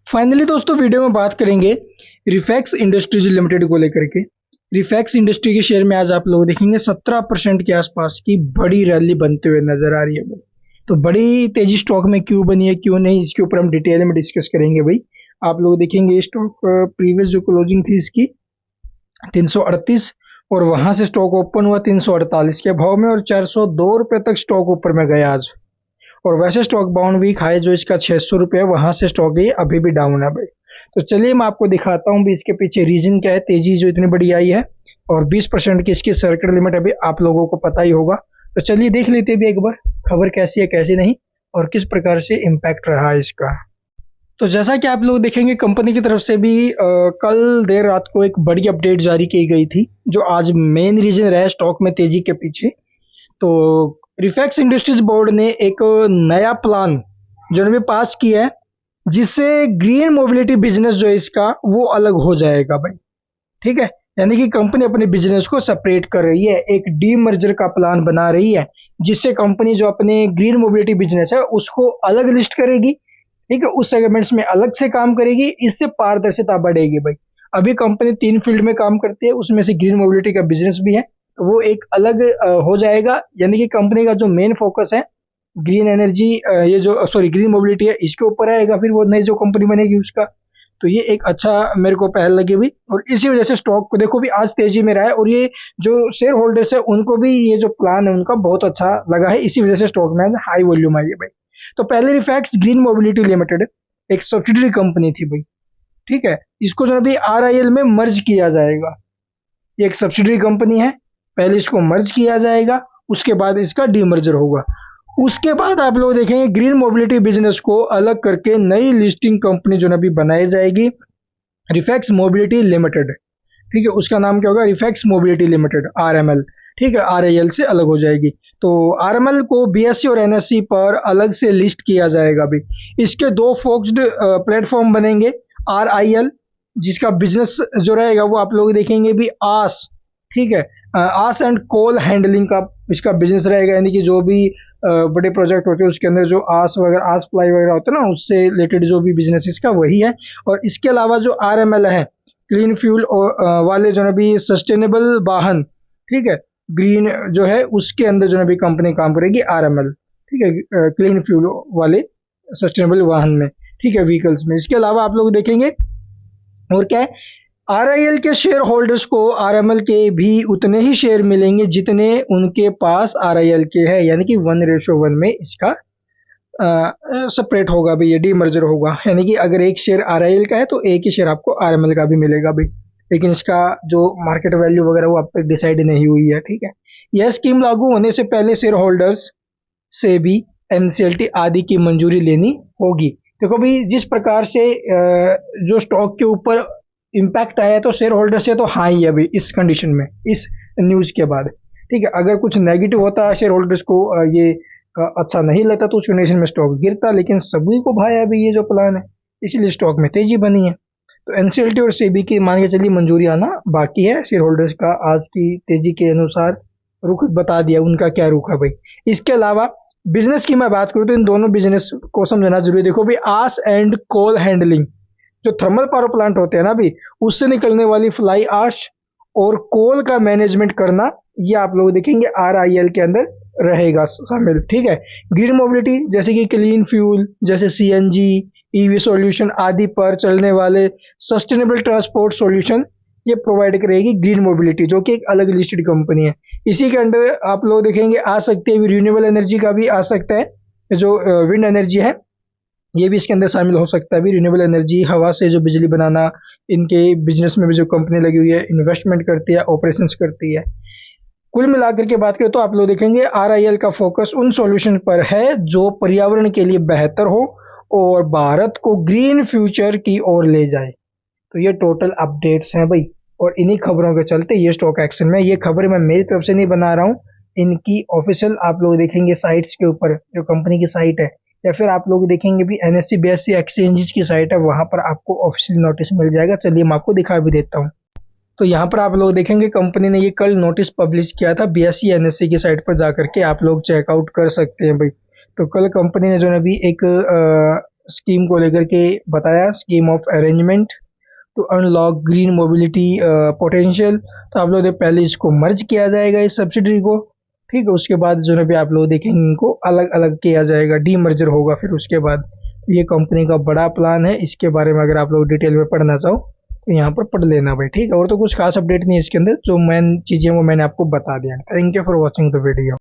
Finally दोस्तों video में बात करेंगे रिफैक्स इंडस्ट्रीज लिमिटेड को लेकर के। रिफैक्स इंडस्ट्री के शेयर में आज आप लोग देखेंगे 17% के आसपास की बड़ी रैली बनते हुए नजर आ रही है भाई। तो बड़ी तेजी स्टॉक में क्यों बनी है क्यों नहीं, इसके ऊपर हम डिटेल में डिस्कस करेंगे भाई। आप लोग देखेंगे स्टॉक प्रीवियस जो क्लोजिंग थी इसकी 338 और वहां से स्टॉक ओपन हुआ 348 के भाव में और 402 रुपए तक स्टॉक ऊपर में गया आज। और वैसे स्टॉक बाउंड वीक हाई जो इसका 600 रुपये है वहां से स्टॉक ये अभी भी डाउन है भाई। तो चलिए मैं आपको दिखाता हूँ भी इसके पीछे रीजन क्या है, तेजी जो इतनी बड़ी आई है। और 20% की इसकी सर्किट लिमिट अभी आप लोगों को पता ही होगा। तो चलिए देख लेते हैं भी एक बार खबर कैसी है कैसी नहीं और किस प्रकार से इम्पैक्ट रहा है इसका। तो जैसा कि आप लोग देखेंगे कंपनी की तरफ से भी कल देर रात को एक बड़ी अपडेट जारी की गई थी जो आज मेन रीजन रहा है स्टॉक में तेजी के पीछे। तो रिफैक्स इंडस्ट्रीज बोर्ड ने एक नया प्लान जो अभी पास किया है जिससे ग्रीन मोबिलिटी बिजनेस जो है इसका वो अलग हो जाएगा भाई। ठीक है, यानी कि कंपनी अपने बिजनेस को सेपरेट कर रही है, एक डीमर्जर का प्लान बना रही है जिससे कंपनी जो अपने ग्रीन मोबिलिटी बिजनेस है उसको अलग लिस्ट करेगी। ठीक है, उस सेगमेंट्स में अलग से काम करेगी, इससे पारदर्शिता बढ़ेगी भाई। अभी कंपनी 3 फील्ड में काम करती है, उसमें से ग्रीन मोबिलिटी का बिजनेस भी है, तो वो एक अलग हो जाएगा। यानी कि कंपनी का जो मेन फोकस है ग्रीन एनर्जी ये जो सॉरी ग्रीन मोबिलिटी है इसके ऊपर आएगा फिर वो नई जो कंपनी बनेगी उसका। तो ये एक अच्छा मेरे को पहल लगी हुई और इसी वजह से स्टॉक को देखो भी आज तेजी में रहा है और ये जो शेयर होल्डर्स है उनको भी ये जो प्लान है उनका बहुत अच्छा लगा है, इसी वजह से स्टॉक में हाई वॉल्यूम आई है भाई। तो पहले रिफैक्स ग्रीन मोबिलिटी लिमिटेड एक सब्सिडरी कंपनी थी भाई। ठीक है, इसको जो अभी आरआईएल में मर्ज किया जाएगा। ये एक सब्सिडरी कंपनी है, पहले इसको मर्ज किया जाएगा उसके बाद इसका डीमर्जर होगा। उसके बाद आप लोग देखेंगे ग्रीन मोबिलिटी बिजनेस को अलग करके नई लिस्टिंग कंपनी जो अभी बनाई जाएगी रिफैक्स मोबिलिटी लिमिटेड। ठीक है, उसका नाम क्या होगा, रिफैक्स मोबिलिटी लिमिटेड आरएमएल। ठीक है, आरआईएल से अलग हो जाएगी। तो आरएमएल को बीएसई और एनएसई पर अलग से लिस्ट किया जाएगा भी। इसके दो फोकस्ड प्लेटफॉर्म बनेंगे, आरआईएल जिसका बिजनेस जो रहेगा वो आप लोग देखेंगे भी आस। ठीक है, आस एंड कोल हैंडलिंग का इसका बिजनेस रहेगा, यानी कि जो भी बड़े प्रोजेक्ट होते हैं उसके अंदर जो आस वगैरह आस प्लाई वगैरह होता है ना उससे रिलेटेड जो भी बिजनेस इसका वही है। और इसके अलावा जो आरएमएल है क्लीन फ्यूल वाले जो भी सस्टेनेबल वाहन, ठीक है, ग्रीन जो है उसके अंदर जो भी कंपनी काम करेगी आरएमएल। ठीक है, क्लीन फ्यूल वाले सस्टेनेबल वाहन में, ठीक है, व्हीकल्स में। इसके अलावा आप लोग देखेंगे और क्या है, आरआईएल के शेयर होल्डर्स को आरएमएल के भी उतने ही शेयर मिलेंगे जितने उनके पास आरआईएल के हैं, यानी कि 1:1 में इसका सेपरेट होगा भाई, ये डीमर्जर होगा। यानी कि अगर एक शेयर आरआईएल का है तो एक ही शेयर आपको आरएमएल का भी मिलेगा भाई, लेकिन इसका जो मार्केट वैल्यू वगैरह वो आप तक डिसाइड नहीं हुई है। ठीक है, यह स्कीम लागू होने से पहले शेयर होल्डर्स से भी एनसीएलटी आदि की मंजूरी लेनी होगी। देखो भाई जिस प्रकार से जो स्टॉक के ऊपर इम्पैक्ट आया है तो शेयर होल्डर से तो हाँ ही है भाई इस कंडीशन में, इस न्यूज के बाद। ठीक है, अगर कुछ नेगेटिव होता शेयर होल्डर्स को ये अच्छा नहीं लगता तो उस कंडीशन में स्टॉक गिरता, लेकिन सभी को भाया अभी ये जो प्लान है इसलिए स्टॉक में तेजी बनी है। तो एनसीएलटी और सेबी की मान के चलिए मंजूरी आना बाकी है। शेयर होल्डर्स का आज की तेजी के अनुसार रुख बता दिया उनका क्या रुख है भाई। इसके अलावा बिजनेस की मैं बात करूं तो इन दोनों बिजनेस को समझना जरूरी है। देखो भाई आस एंड कोल हैंडलिंग जो थर्मल पावर प्लांट होते हैं ना अभी उससे निकलने वाली फ्लाई आश और कोल का मैनेजमेंट करना ये आप लोग देखेंगे आरआईएल के अंदर रहेगा शामिल। ठीक है, ग्रीन मोबिलिटी जैसे कि क्लीन फ्यूल जैसे सीएनजी ईवी सॉल्यूशन आदि पर चलने वाले सस्टेनेबल ट्रांसपोर्ट सॉल्यूशन ये प्रोवाइड करेगी ग्रीन मोबिलिटी जो कि एक अलग लिस्टेड कंपनी है। इसी के अंडर आप लोग देखेंगे आ सकते हैं रिन्यूएबल एनर्जी का भी आ सकता है, जो विंड एनर्जी है ये भी इसके अंदर शामिल हो सकता है भी। रिन्यूएबल एनर्जी हवा से जो बिजली बनाना, इनके बिजनेस में भी जो कंपनी लगी हुई है इन्वेस्टमेंट करती है, ऑपरेशंस करती है। कुल मिलाकर के बात करें तो आप लोग देखेंगे आरआईएल का फोकस उन सॉल्यूशन पर है जो पर्यावरण के लिए बेहतर हो और भारत को ग्रीन फ्यूचर की ओर ले जाए। तो ये टोटल अपडेट्स हैं भाई और इन्हीं खबरों के चलते ये स्टॉक एक्शन में, ये खबर मैं मेरी तरफ से नहीं बना रहा हूँ, इनकी ऑफिशियल आप लोग देखेंगे साइट्स के ऊपर जो कंपनी की साइट है या फिर आप लोग देखेंगे भी एनएससी बीएससी एक्सचेंजेस की साइट है वहां पर आपको ऑफिशियल नोटिस मिल जाएगा। चलिए मैं आपको दिखा भी देता हूँ। तो यहाँ पर आप लोग देखेंगे कंपनी ने ये कल नोटिस पब्लिश किया था बीएसई एनएससी की साइट पर जाकर के आप लोग चेकआउट कर सकते हैं भाई। तो कल कंपनी ने जो अभी एक स्कीम को लेकर के बताया, scheme of arrangement to unlock green mobility potential. तो आप लोग पहले इसको मर्ज किया जाएगा इस सब्सिडरी को, ठीक है। उसके बाद जो है आप लोग देखेंगे इनको अलग अलग किया जाएगा, डीमर्जर होगा फिर उसके बाद। ये कंपनी का बड़ा प्लान है, इसके बारे में अगर आप लोग डिटेल में पढ़ना चाहो तो यहाँ पर पढ़ लेना भाई, ठीक है। और तो कुछ खास अपडेट नहीं है इसके अंदर, जो मेन चीज़ें वो मैंने आपको बता दिया। Thank you for watching the video.